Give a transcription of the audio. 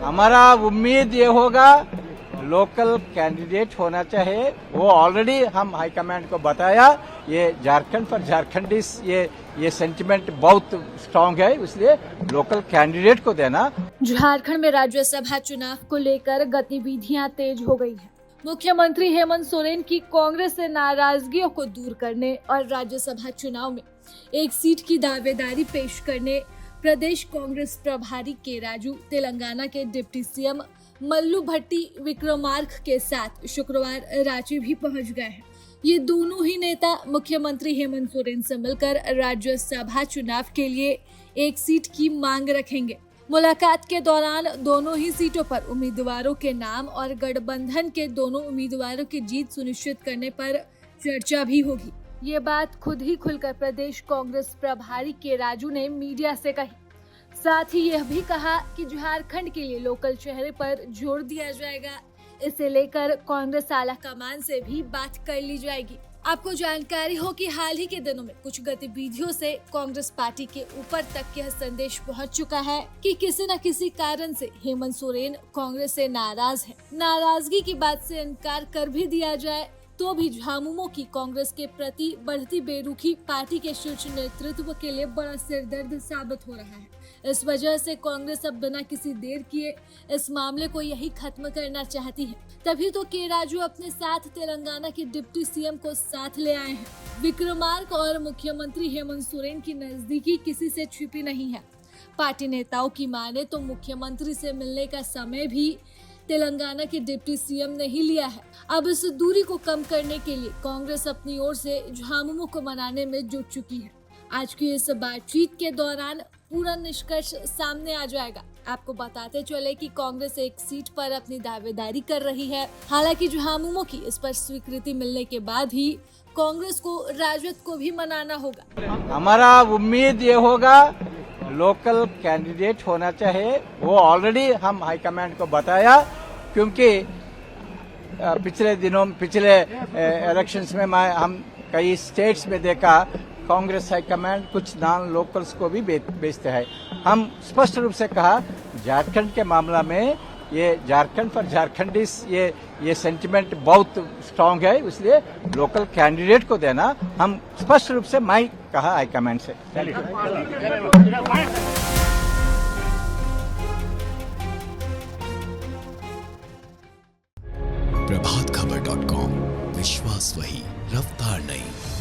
हमारा उम्मीद ये होगा लोकल कैंडिडेट होना चाहिए। वो ऑलरेडी हम हाईकमांड को बताया, ये झारखंड पर झारखंडीज ये सेंटिमेंट बहुत स्ट्रांग है, इसलिए लोकल कैंडिडेट को देना। झारखंड में राज्यसभा चुनाव को लेकर गतिविधियां तेज हो गई हैं। मुख्यमंत्री हेमंत सोरेन की कांग्रेस से नाराजगियों को दूर करने और राज्यसभा चुनाव में एक सीट की दावेदारी पेश करने प्रदेश कांग्रेस प्रभारी के राजू, तेलंगाना के डिप्टी सीएम मल्लू भट्टी विक्रमार्क के साथ शुक्रवार रांची भी पहुंच गए हैं। ये दोनों ही नेता मुख्यमंत्री हेमंत सोरेन से मिलकर राज्यसभा चुनाव के लिए एक सीट की मांग रखेंगे। मुलाकात के दौरान दोनों ही सीटों पर उम्मीदवारों के नाम और गठबंधन के दोनों उम्मीदवारों की जीत सुनिश्चित करने पर चर्चा भी होगी। ये बात खुद ही खुलकर प्रदेश कांग्रेस प्रभारी के राजू ने मीडिया से कही। साथ ही यह भी कहा कि झारखंड के लिए लोकल चेहरे पर जोर दिया जाएगा। इसे लेकर कांग्रेस आला कमान से भी बात कर ली जाएगी। आपको जानकारी हो कि हाल ही के दिनों में कुछ गतिविधियों से कांग्रेस पार्टी के ऊपर तक यह संदेश पहुंच चुका है कि किसी न किसी कारण से हेमंत सोरेन कांग्रेस से नाराज है। नाराजगी की बात से इनकार कर भी दिया जाए तो भी झामुमो की कांग्रेस के प्रति बढ़ती बेरुखी पार्टी के शीर्ष नेतृत्व के लिए बड़ा सिरदर्द साबित हो रहा है। इस वजह से कांग्रेस अब बिना किसी देर किए इस मामले को यही खत्म करना चाहती है। तभी तो के राजू अपने साथ तेलंगाना के डिप्टी सीएम को साथ ले आए हैं। विक्रमार्क और मुख्यमंत्री हेमंत सोरेन की नजदीकी किसी से छिपी नहीं है। पार्टी नेताओं की माने तो मुख्यमंत्री से मिलने का समय भी तेलंगाना के डिप्टी सीएम ने ही लिया है। अब इस दूरी को कम करने के लिए कांग्रेस अपनी ओर से झामुमो को मनाने में जुट चुकी है। आज की इस बातचीत के दौरान पूरा निष्कर्ष सामने आ जाएगा। आपको बताते चले कि कांग्रेस एक सीट पर अपनी दावेदारी कर रही है। हालांकि झामुमो की इस पर स्वीकृति मिलने के बाद ही कांग्रेस को राजद को भी मनाना होगा। हमारा उम्मीद ये होगा लोकल कैंडिडेट होना चाहिए। वो ऑलरेडी हम हाईकमांड को बताया, क्योंकि पिछले इलेक्शंस में हम कई स्टेट्स में देखा कांग्रेस हाईकमांड कुछ नॉन लोकल्स को भी बेचते हैं। हम स्पष्ट रूप से कहा झारखंड के मामला में ये झारखंड पर झारखंडीज ये सेंटिमेंट बहुत स्ट्रांग है, इसलिए लोकल कैंडिडेट को देना। हम स्पष्ट रूप से मैं कहा हाईकमांड से। प्रभातखबर.com, विश्वास वही, रफ्तार नहीं।